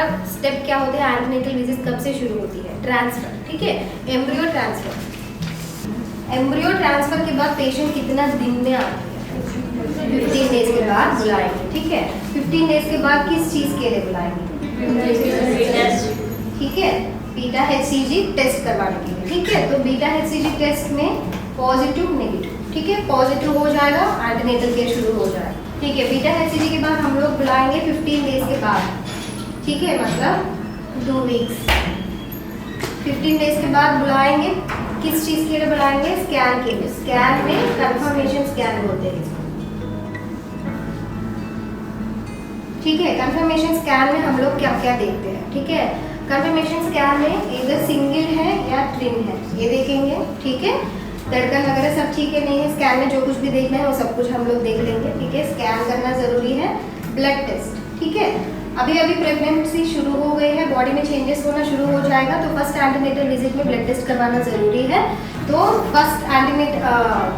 हमारा स्टेप क्या होता है, एंटीनेटल विजिट कब से शुरू होती है, ट्रांसफर, ठीक है, एम्ब्रियो ट्रांसफर। एम्ब्रियो ट्रांसफर के बाद पेशेंट कितना दिन में आती है, 15 डेज के बाद बुलाएंगे, ठीक है। 15 डेज के बाद किस चीज के लिए बुलाएंगे, ठीक है, बीटा HCG टेस्ट करवाने के लिए, ठीक है। तो बीटा HCG टेस्ट में पॉजिटिव नेगेटिव, ठीक है, पॉजिटिव हो जाएगा एंटीनेटल केयर शुरू हो जाएगा, ठीक है। बीटा HCG के बाद हम लोग बुलाएंगे 15 डेज के बाद, ठीक है, मतलब 2 वीक्स। 15 डेज के बाद बुलाएंगे, किस चीज़ के लिए बुलाएंगे, स्कैन के लिए। स्कैन में कंफर्मेशन स्कैन बोलते हैं, ठीक है। कंफर्मेशन स्कैन में हम लोग क्या क्या देखते हैं, ठीक है। कंफर्मेशन स्कैन में इधर सिंगल है या ट्विन है ये देखेंगे, ठीक है। धड़कन वगैरह सब ठीक है नहीं है, स्कैन में जो कुछ भी देखना है वो सब कुछ हम लोग देख लेंगे, ठीक है। स्कैन करना जरूरी है। ब्लड टेस्ट, ठीक है। अभी अभी प्रेगनेंसी शुरू हो गई है, बॉडी में चेंजेस होना शुरू हो जाएगा, तो फर्स्ट एंटीनेटल विजिट में ब्लड टेस्ट करवाना जरूरी है। तो फर्स्ट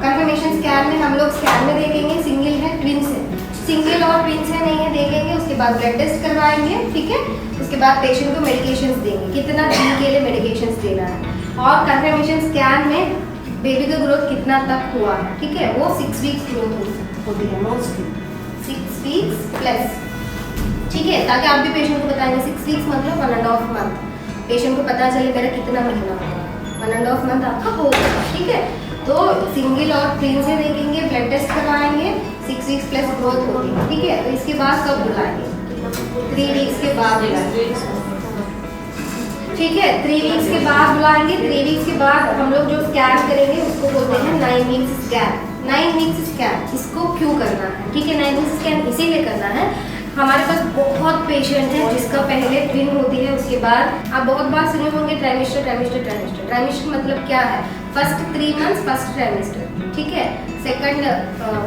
कंफर्मेशन स्कैन में हम लोग स्कैन में देखेंगे सिंगल है ट्विंस है, सिंगल और ट्विंस है नहीं है देखेंगे, उसके बाद ब्लड टेस्ट करवाएंगे, ठीक है। उसके बाद पेशेंट को मेडिकेशंस देंगे, कितना दिन के लिए मेडिकेशंस देना है। और कंफर्मेशन स्कैन में बेबी का ग्रोथ कितना तक हुआ है, ठीक है, वो 6 वीक्स ग्रोथ होती है मोस्टली, 6 वीक्स प्लस, ठीक है। ताकि आप भी पेशेंट को बताएंगे 6 वीक्स मतलब 1.5 मंथ, पेशेंट को पता चले मेरा कितना महीना होगा, 1.5 मंथ आपका होगा, ठीक है। तो सिंगल और ट्विन से देखेंगे, ब्लड टेस्ट करवाएंगे, 6 वीक्स प्लस ग्रोथ होगी, ठीक है। तो इसके बाद कब बुलाएंगे, 3 वीक्स के बाद बुलाएंगे, ठीक है। 3 वीक्स के बाद बुलाएंगे। 3 वीक्स के बाद हम लोग जो स्कैन करेंगे उसको बोलते हैं 9 वीक्स स्कैन। 9 वीक्स स्कैन इसको क्यों करना है, ठीक है। 9 वीक्स स्कैन इसीलिए करना है, हमारे पास बहुत पेशेंट है जिसका पहले ट्विन होती है, उसके बाद आप बहुत बार सुने होंगे ट्राइमेस्टर ट्राइमेस्टर ट्राइमेस्टर। ट्राइमेस्टर मतलब क्या है, फर्स्ट 3 मंथ्स फर्स्ट ट्राइमेस्टर, ठीक है। सेकंड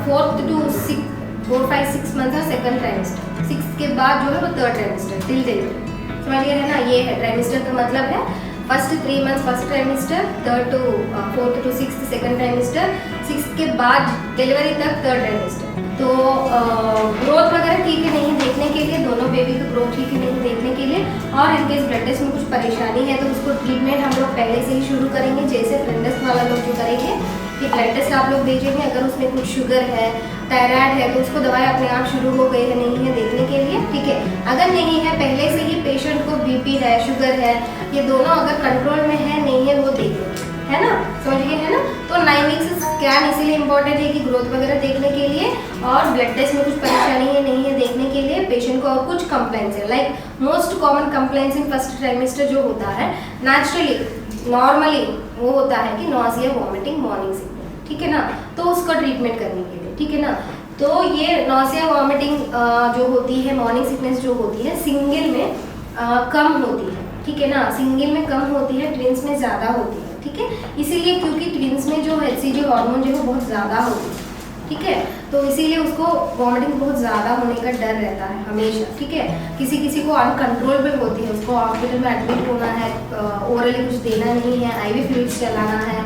4th to 6 4, 5, 6 मंथ्स है सेकंड ट्राइमेस्टर, 6 के बाद जो है वो थर्ड ट्राइमेस्टर टिल डिलीवरी, समझ गए है ना। ये है ट्राइमेस्टर का मतलब है first 3 months first trimester, 3rd to 4th to 6th second trimester, 6 के बाद डिलीवरी तक थर्ड ट्राइमेस्टर। तो ग्रोथ वगैरह ठीक है नहीं देखने के लिए, दोनों बेबी का ग्रोथ ठीक है नहीं देखने के लिए, और इनकेस ब्लड टेस्ट में कुछ परेशानी है तो उसको ट्रीटमेंट हम लोग पहले से ही शुरू करेंगे, जैसे ब्लड टेस्ट वाला लोग जो करेंगे कि ब्लड टेस्ट आप लोग भेजेंगे, अगर उसमें कुछ शुगर है थायराइड है तो उसको दवाई अपने आप शुरू हो गई है नहीं है देखने के लिए, ठीक है। अगर नहीं है पहले से ही पेशेंट को बीपी है शुगर है ये दोनों अगर कंट्रोल में है नहीं है वो देखेंगे, है ना, समझिए, है ना। तो 9 वीक्स स्कैन इसीलिए इम्पोर्टेंट है कि ग्रोथ वगैरह देखने के लिए, और ब्लड टेस्ट में कुछ परेशानी है नहीं है देखने के लिए, पेशेंट को और कुछ कंप्लेंट्स है like most common complaints in first trimester जो होता है नेचुरली नॉर्मली वो होता है कि नॉसिया वॉमिटिंग मॉर्निंग सिकनेस, ठीक है ना। तो उसको ट्रीटमेंट करने के लिए, ठीक है ना। तो ये नॉसिया वॉमिटिंग जो होती है मॉर्निंग सिकनेस जो होती है सिंगल में कम होती है, ठीक है ना, सिंगल में कम होती है, ट्विंस में ज़्यादा होती है, ठीक है। इसीलिए क्योंकि ट्विंस में जो HCG हार्मोन जो है बहुत ज़्यादा होती है, ठीक है। तो इसीलिए उसको वॉमिटिंग बहुत ज़्यादा होने का डर रहता है हमेशा, ठीक है। किसी किसी को अनकंट्रोलेबल होती है, उसको हॉस्पिटल में एडमिट होना है, ओरली कुछ देना नहीं है, IV फ्लूइड्स चलाना है,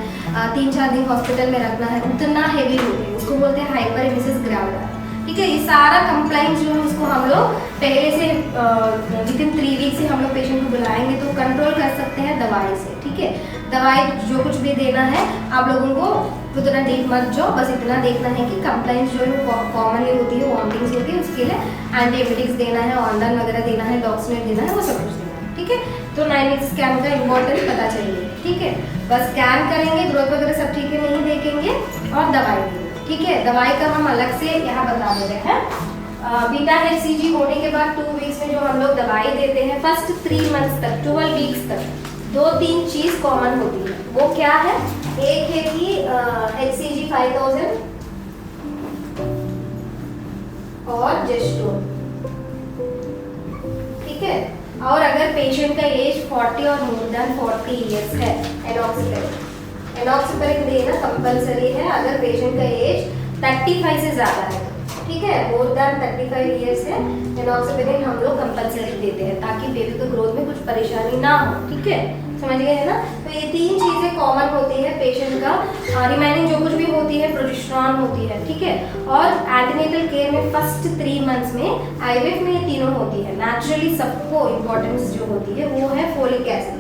3-4 दिन हॉस्पिटल में रखना है, उतना हेवी होती है, उसको बोलते हैं हाइपरेमेसिस ग्राविडा, ठीक है। ये सारा कंप्लाइंस जो है उसको हम लोग पहले से विदिन 3 वीक से हम लोग पेशेंट को बुलाएंगे तो कंट्रोल कर सकते हैं दवाई से, ठीक है। दवाई जो कुछ भी देना है आप लोगों को उतना डीप मत जाओ, बस इतना देखना है कि कंप्लाइंस जो है कॉमनली होती है वॉमिटिंग्स होती है, उसके लिए एंटीबायोटिक्स देना है, ऑनलाइन वगैरह देना है, डॉक्सिनेट देना है, वो सब कुछ देना है, ठीक है। तो 9 वीक स्कैन का इम्पोर्टेंस पता चलिए, ठीक है। बस स्कैन करेंगे, ग्रोथ वगैरह सब ठीक है नहीं देखेंगे और दवाई देंगे, ठीक है। दवाई का हम अलग से यहाँ बता दे रहे हैं। बीटा HCG होने के बाद 2 वीक्स में जो हम लोग दवाई देते हैं फर्स्ट 3 मंथ्स तक 12 वीक्स तक 2-3 चीज कॉमन होती है, वो क्या है, एक है कि HCG 5000 और जेस्टोन, ठीक है। और अगर पेशेंट का एज 40 और मोर देन 40 इयर्स है एनॉक्सिपेरिन देना कंपलसरी है, अगर पेशेंट का एज 35 से ज़्यादा है, ठीक है, मोर देन 35 इयर्स है, एनॉक्सिपेरिन हम लोग कंपलसरी देते हैं ताकि बेबी को ग्रोथ में कुछ परेशानी ना हो, ठीक है, समझ गए है ना। तो तो ये 3 चीज़ें कॉमन होती है पेशेंट का। रिमेनिंग जो कुछ भी होती है प्रोजेस्टेरॉन होती है, ठीक है। और एंटीनेटल केयर में फर्स्ट 3 मंथ्स में आईवीएफ में ये तीनों होती है। नेचुरली सबको इम्पोर्टेंस जो होती है वो है फोलिक एसिड,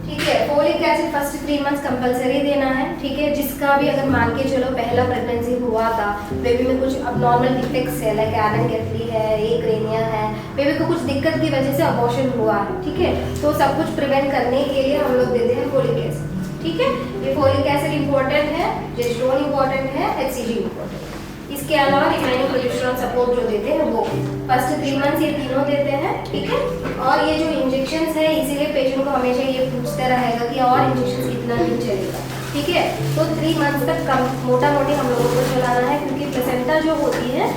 ठीक है। Folic acid first 3 months compulsory देना है, ठीक है। जिसका भी अगर मान के चलो पहला प्रेगनेंसी हुआ था, बेबी में कुछ अबनॉर्मल डिफेक्ट्स है, लाइक एनेनकेफली है, एक्रेनिया है, बेबी को कुछ दिक्कत की वजह से अबॉर्शन हुआ है, ठीक है। तो सब कुछ प्रिवेंट करने के लिए हम लोग देते हैं फोलिक एसिड, ठीक है। ये फोलिक एसिड इंपॉर्टेंट है, जेस्टोन इंपॉर्टेंट है, एचसीजी इंपॉर्टेंट है। इसके अलावा रिमेनिंग प्रोजेस्टेरॉन सपोर्ट जो देते हैं वो फर्स्ट 3 मंथ्स ये तीनों देते हैं, ठीक है। और ये जो इंजेक्शंस है, इसीलिए पेशेंट को हमेशा ये पूछते रहेगा कि और इंजेक्शन कितना दिन चलेगा, ठीक है। तो 3 मंथ्स तक कम मोटा मोटी हम लोगों को चलाना है, क्योंकि प्लेसेंटा जो होती है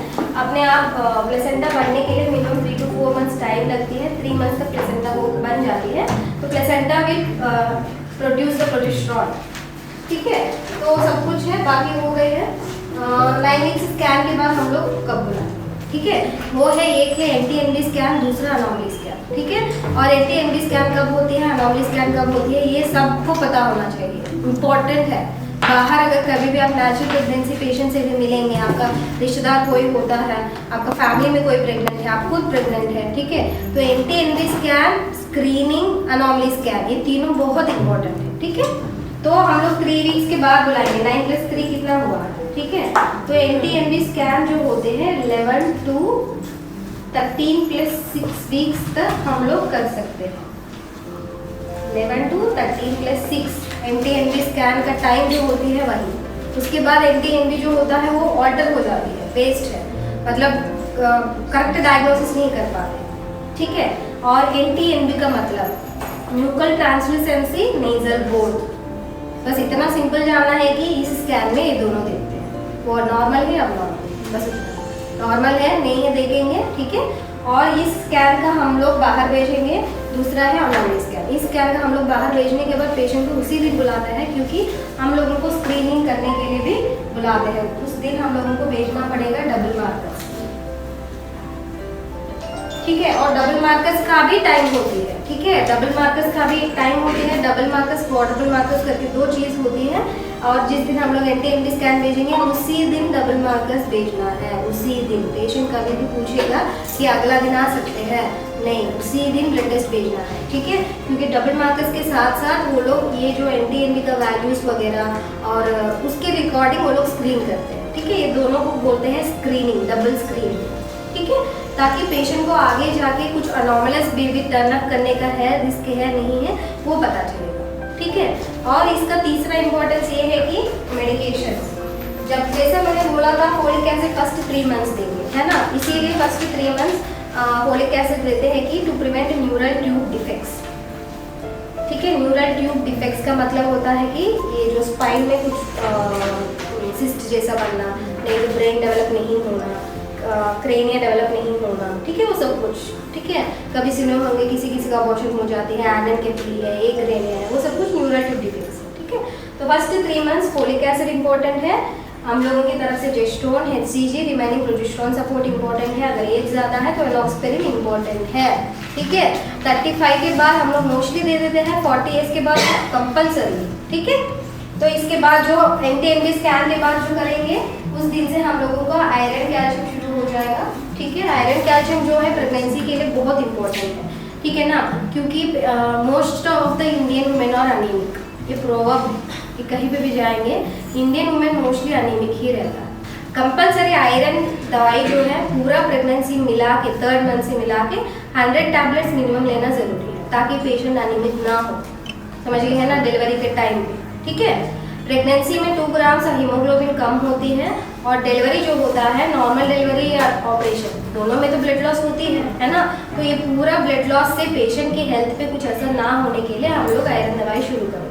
अपने आप प्लेसेंटा बनने के लिए मिनिमम 3 to 4 मंथ्स टाइम लगती है। 3 मंथ्स तक प्लेसेंटा वो बन जाती है, तो placenta will produce the progesterone, ठीक है। तो सब कुछ है, बाकी हो गई है। 9 वीक्स स्कैन के बाद हम लोग कब बुलाएं, ठीक है। वो है एक है एंटी एमडी स्कैन, दूसरा अनोमली स्कैन, ठीक है। और एंटी एमडी स्कैन कब होती है, अनोमली स्कैन कब होती है, ये सबको पता होना चाहिए, इम्पोर्टेंट है। बाहर अगर कभी भी आप नेचुरल प्रेगनेंसी पेशेंट से भी मिलेंगे, आपका रिश्तेदार कोई होता है, आपका फैमिली में कोई प्रेग्नेंट है, आप खुद प्रेग्नेंट है, ठीक है, तो anti MD scan, screening, anomaly scan, ये तीनों बहुत इंपॉर्टेंट है, ठीक है। तो हम लोग 3 वीक्स के बाद बुलाएंगे। 9+3 कितना हुआ, ठीक है। तो एंटी एमडी स्कैन जो होते हैं 11 to 13+6 वीक्स तक हम लोग कर सकते हैं। 11 to 13+6 एंटी एमडी स्कैन का टाइम जो होती है वही। उसके बाद एंटी एमडी जो होता है वो ऑल्टर हो जाती है, वेस्ट है, मतलब करेक्ट डायग्नोसिस नहीं कर पाते, ठीक है। और एंटी एमडी का मतलब न्यूकल ट्रांसलूसेंसी, नेजल बोर्ड, बस इतना सिंपल जानना है कि इस स्कैन में ये दोनों देखते हैं, वो नॉर्मल है अब नॉर्मल, बस नॉर्मल है नहीं है देखेंगे, ठीक है। और इस स्कैन का हम लोग बाहर भेजेंगे। दूसरा है अनोमली स्कैन। इस स्कैन का हम लोग बाहर भेजने के बाद पेशेंट को उसी दिन बुलाते हैं, क्योंकि हम लोगों को स्क्रीनिंग करने के लिए भी बुलाते हैं। उस दिन हम लोगों को भेजना पड़ेगा डबल मार्कर्स, ठीक है। और डबल मार्कर्स का भी टाइम होती है, ठीक है। डबल मार्कर्स का भी टाइम होती है। डबल मार्कर्स, क्वाड्रपल मार्कर्स करके 2 चीज़ होती है। और जिस दिन हम लोग एंटी एमडी स्कैन भेजेंगे उसी दिन डबल मार्कर्स भेजना है, उसी दिन। पेशेंट कभी भी पूछेगा कि अगला दिन आ सकते हैं, नहीं, उसी दिन ब्लड टेस्ट भेजना है, ठीक है। क्योंकि डबल मार्कर्स के साथ साथ वो लोग ये जो एंटी एमडी का वैल्यूज वगैरह और उसके रिकॉर्डिंग वो लोग स्क्रीन करते हैं, ठीक है। ये दोनों को बोलते हैं स्क्रीनिंग, डबल स्क्रीनिंग, ठीक है। ताकि पेशेंट को आगे जाके कुछ अनोमलस बेबी टर्न अप करने का है, रिस्क है नहीं है, वो पता चलेगा, ठीक है। और इसका तीसरा इंपॉर्टेंस ये है कि मेडिकेशन, जब जैसे मैंने बोला था फोलिक एसिड फर्स्ट 3 मंथ्स देंगे, है ना, इसीलिए फर्स्ट 3 मंथ्स फोलिक एसिड देते हैं कि to prevent neural tube defects, ठीक है। न्यूरल ट्यूब डिफेक्ट्स का मतलब होता है कि ये जो स्पाइन में कुछ सिस्ट जैसा बनना, नहीं तो ब्रेन डेवलप नहीं होना, क्रेनिया डेवलप नहीं होना, ठीक है, वो सब कुछ, ठीक है। कभी सुने होंगे किसी किसी का अबॉर्शन हो जाती है, एनेनकेफली है, एक्रेनिया है, वो सब कुछ न्यूरल ट्यूब डिफेक्ट्स है, ठीक है। तो first 3 months folic acid important है हम लोगों की तरफ से। Gestone, HCG, remaining progesterone support important है। अगर एज ज़्यादा है तो एलॉक्सपेरिन इंपॉर्टेंट है, ठीक है। 35 के बाद हम लोग मोस्टली दे देते हैं, 40 एज के बाद कंपल्सरी, ठीक है। तो इसके बाद जो एंटी एमडी स्कैन के बाद जो करेंगे उस दिन से हम लोगों का आयरन कैल्शियम शुरू हो जाएगा, ठीक है। आयरन कैल्शियम जो है प्रेगनेंसी के लिए बहुत इंपॉर्टेंट है, ठीक है ना, क्योंकि most of the Indian women are anaemic. ये प्रोवर्ब कि कहीं पे भी जाएंगे इंडियन वुमेन मोस्टली अनीमिक ही रहता है। कंपलसरी आयरन दवाई जो है पूरा प्रेगनेंसी मिला के 3rd मंथ से मिला के 100 टैबलेट्स मिनिमम लेना जरूरी है, ताकि पेशेंट अनीमिक ना हो, समझ गए है ना, डिलीवरी के टाइम पे, ठीक है। प्रेगनेंसी में 2 ग्राम से हीमोग्लोबिन कम होती है। और डिलीवरी जो होता है, नॉर्मल डिलीवरी या ऑपरेशन, दोनों में तो ब्लड लॉस होती है ना। तो ये पूरा ब्लड लॉस से पेशेंट की हेल्थ पे कुछ असर ना होने के लिए हम लोग आयरन दवाई शुरू करेंगे।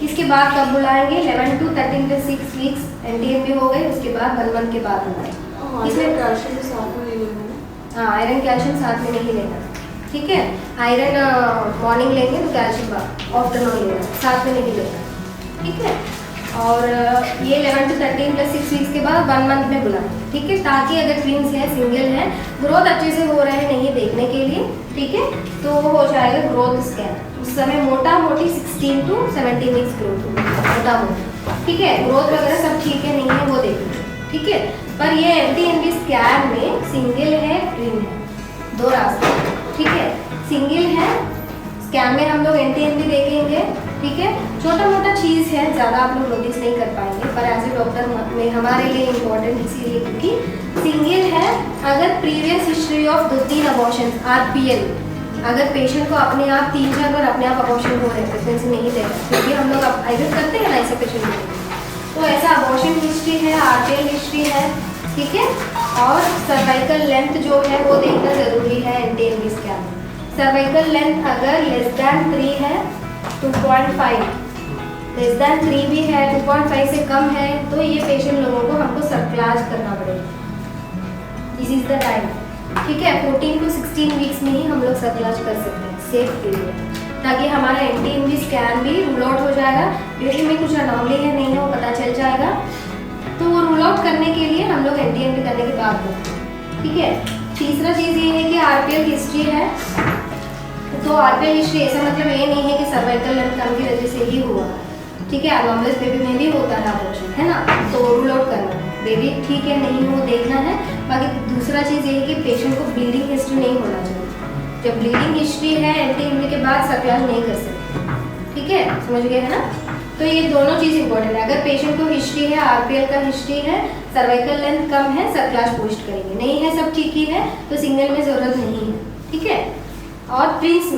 इसके बाद कब बुलाएंगे, 11 to 13+6 वीक्स एनटीएमपी हो गए, उसके बाद 1 मंथ के बाद बुलाएंगे। इसमें कैल्शियम के साथ में नहीं लेना, हाँ, आयरन कैल्शियम साथ में नहीं लेना, ठीक है। आयरन मॉर्निंग लेंगे तो कैल्शियम आफ्टरनून लेना, साथ में नहीं लेना, ठीक है। और ये 11 to 13+6 वीक्स के बाद 1 मंथ में बुलाएं, ठीक है, ताकि अगर ट्विंस है, सिंगल है, ग्रोथ अच्छे से हो रहे हैं नहीं है देखने के लिए, ठीक है। तो वो हो जाएगा ग्रोथ स्कैन, उस समय मोटा मोटी 16 to 17 वीक्स ग्रोथ होगी, मोटा मोटी, ठीक है। ग्रोथ वगैरह सब ठीक है नहीं है वो देखेंगे, ठीक है। पर ये MTNB स्कैन में सिंगल है, ट्विन है, दो रास्ते, ठीक है। सिंगल है स्कैन में हम लोग NTNB देखेंगे, ठीक है। छोटा मोटा चीज़ है, ज़्यादा आप लोग नोटिस नहीं कर पाएंगे, पर एज ए डॉक्टर में हमारे लिए इम्पोर्टेंट इसीलिए क्योंकि सिंगल है। अगर previous history of 2-3 abortion RPL, अगर पेशेंट को अपने आप 3-4 बार अपने आप अबॉर्शन हो रहे हैं, प्रेगनेंसी नहीं ले रहे, क्योंकि हम लोग आइडेंट करते हैं ना ऐसे पेशेंट को, तो ऐसा अबॉर्शन हिस्ट्री है, RPL हिस्ट्री है, ठीक है। और सर्वाइकल लेंथ जो है वो देखना ज़रूरी है NTNB स्कैन में। सर्वाइकल लेंथ अगर लेस दैन 3 है 2.5, लेस दैन 3 भी है 2.5 से कम है, तो ये पेशेंट लोगों को हमको सर्कलाज करना पड़ेगा। दिस इज द टाइम, ठीक है। 14 to 16 वीक्स में ही हम लोग सर्कलाज कर सकते हैं सेफ पीरियड, ताकि हमारा NTNB स्कैन भी रूल आउट हो जाएगा, बेबी में कुछ अनॉमली है नहीं है वो पता चल जाएगा। तो वो रूल आउट करने के लिए हम लोग NTNB करने के बाद करते हैं, ठीक है। तीसरा चीज़ ये है कि RPL हिस्ट्री है, तो RPL हिस्ट्री ऐसा मतलब ये नहीं है कि सर्वाइकल लेंथ कम की वजह से ही हुआ, ठीक है। अनॉमलस बेबी में भी होता है अबॉर्शन, है ना, तो रूल आउट करना है, बेबी ठीक है नहीं हो देखना है। बाकी दूसरा चीज़ ये है कि पेशेंट को ब्लीडिंग हिस्ट्री नहीं होना चाहिए। जब ब्लीडिंग हिस्ट्री है NTNB के बाद सर्कलाज नहीं कर सकते, ठीक है, समझ गए है ना। तो ये दोनों चीज़ इंपॉर्टेंट है। अगर पेशेंट को हिस्ट्री है, RPL का हिस्ट्री है, सर्वाइकल लेंथ कम है, सर्कलाज पोस्ट करेंगे, नहीं है सब ठीक ही है तो सिंगल में ज़रूरत नहीं है, ठीक है। और ट्विंस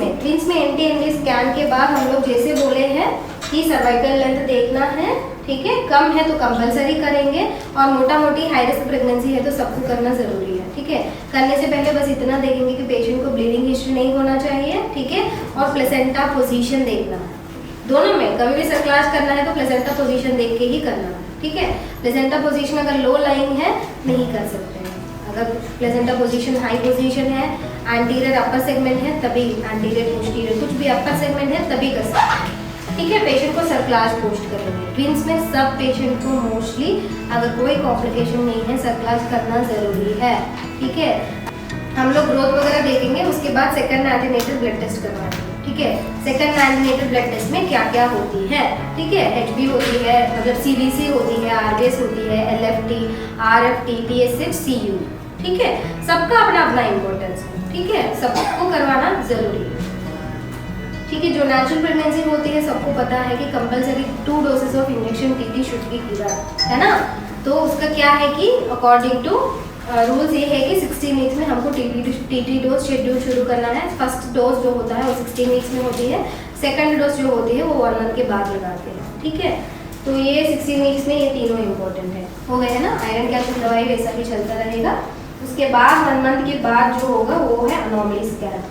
में NTNB स्कैन के बाद हम लोग जैसे बोले हैं कि सर्वाइकल लेंथ देखना है, ठीक है, कम है तो कंपलसरी करेंगे, और मोटा मोटी हाई रिस्क प्रेगनेंसी है तो सबको करना ज़रूरी है, ठीक है। करने से पहले बस इतना देखेंगे कि पेशेंट को ब्लीडिंग हिस्ट्री नहीं होना चाहिए, ठीक है, और प्लेसेंटा पोजीशन देखना है। दोनों में कभी भी सर्कलाज करना है तो प्लेसेंटा पोजीशन देख के ही करना है, ठीक है। प्लेसेंटा पोजीशन अगर लो लाइंग है नहीं कर सकते हैं, अगर प्लेसेंटा पोजीशन हाई पोजीशन है, एंटीरियर अपर सेगमेंट है तभी, एंटीरियर पोस्टीरियर कुछ भी अपर सेगमेंट है तभी कर सकते हैं, ठीक है। पेशेंट को सर्कलाज पोस्ट करेंगे। ट्विंस में सब पेशेंट को मोस्टली अगर कोई कॉम्प्लिकेशन नहीं है सर्कलाज करना ज़रूरी है, ठीक है। हम लोग ग्रोथ वगैरह देखेंगे, उसके बाद सेकंड एंटीनेटल ब्लड टेस्ट करवाएंगे, ठीक है। सेकंड एंटीनेटल ब्लड टेस्ट में क्या क्या होती है, ठीक है। HB होती है, मतलब CBC होती है, RBS होती है, LFT, RFT, TSH, CU, ठीक है। सबका अपना अपना इम्पोर्टेंस है, ठीक है, सबको करवाना जरूरी है, ठीक है। जो नेचुरल प्रेगनेंसी होती है सबको पता है कि compulsory 2 doses of injection TT should be given, है ना। तो उसका क्या है कि अकॉर्डिंग टू रूल्स ये है कि 16 वीक्स में हमको TT डोज शेड्यूल शुरू करना है। फर्स्ट डोज जो होता है वो 16 वीक्स में होती है, सेकंड डोज जो होती है वो 1 मंथ के बाद लगाते हैं, ठीक है। तो ये 16 वीक्स में ये तीनों इंपॉर्टेंट है, हो गए है ना। आयरन कैल्शियम दवाई वैसा भी चलता रहेगा। उसके बाद 1 मंथ के बाद जो होगा वो है अनॉमली स्कैन।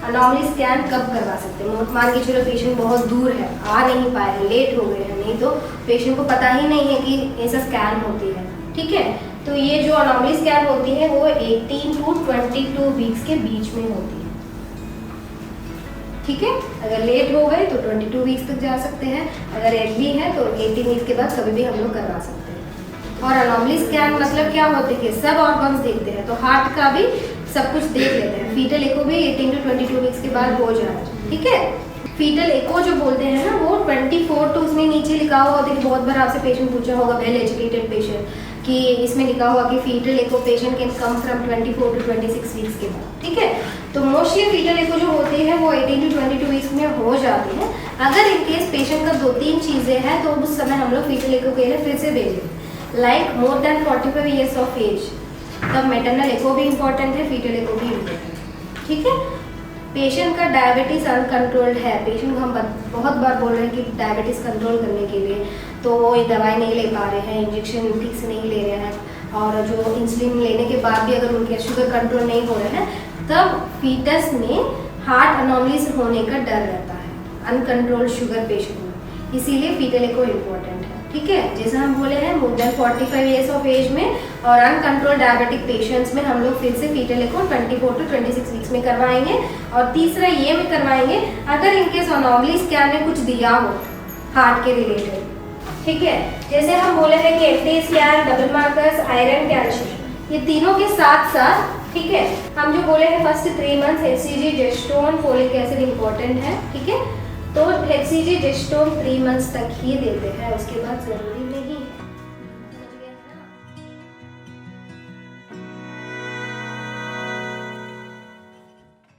अनॉमली स्कैन कब करवा सकते हैं? मान के चलो पेशेंट बहुत दूर है, आ नहीं पाए, लेट हो गए हैं, नहीं तो पेशेंट को पता ही नहीं है कि ऐसा स्कैन होती है, ठीक है। तो ये जो अनॉमली स्कैन होती है वो 18 to 22 वीक्स के बीच में होती है, ठीक है। अगर लेट हो गए तो 22 वीक्स तक जा सकते हैं, अगर अर्ली है तो 18 वीक्स के बाद कभी भी हम लोग करवा सकते हैं। और अनॉमली स्कैन मतलब क्या होती है, सब ऑर्गन्स देखते हैं, तो हार्ट का भी सब कुछ देख लेते हैं। फीटल एको भी 18 to 22 वीक्स के बाद हो जाए, ठीक है। फीटल एको जो बोलते हैं ना वो 24 to उसमें नीचे लिखा हुआ होता है कि बहुत बार आपसे पेशेंट पूछा होगा, वेल एजुकेटेड पेशेंट, कि इसमें लिखा हुआ कि fetal echo patient can come from 24 to 26 weeks के बाद, ठीक है। तो मोस्टली फीटल एको जो होती है वो 18 to 22 वीक्स में हो जाती है। अगर इन केस पेशेंट का 2-3 चीज़ें हैं तो उस समय हम लोग फीटल एको के लिए फिर से भेजें, like more than 45 years of age, तब मैटरनल एको भी इम्पॉर्टेंट है, फीटल एको भी इम्पॉर्टेंट है, ठीक है। पेशेंट का डायबिटीज़ अनकंट्रोल्ड है, पेशेंट को हम बहुत बार बोल रहे हैं कि डायबिटीज़ कंट्रोल करने के लिए तो वो दवाई नहीं ले पा रहे हैं, इंजेक्शन ठीक से नहीं ले रहे हैं, और जो इंसुलिन लेने के बाद भी अगर उनके शुगर कंट्रोल नहीं हो रहे हैं, तब फीटस में हार्ट अनॉमलीज होने का डर रहता है अनकंट्रोल्ड शुगर पेशेंट में, इसीलिए फीटल एको इम्पॉर्टेंट है, ठीक है। जैसे हम बोले हैं more than 45 years of age में और अनकंट्रोल्ड डायबिटिक पेशेंट्स में हम लोग फिर से फीटल एको 24 to 26 वीक्स में करवाएंगे। और तीसरा ये में करवाएंगे अगर इनकेस अनॉमली स्कैन में कुछ दिया हो हार्ट के रिलेटेड, ठीक है। जैसे हम बोले हैं कि FT scan, double markers, iron, calcium, ये तीनों के साथ साथ ठीक है। हम जो बोले हैं first 3 months HCG, Gestone, folic acid important है, ठीक है। तो HCG, जेस्टोन 3 मंथ्स तक ही देते हैं, उसके बाद जरूरी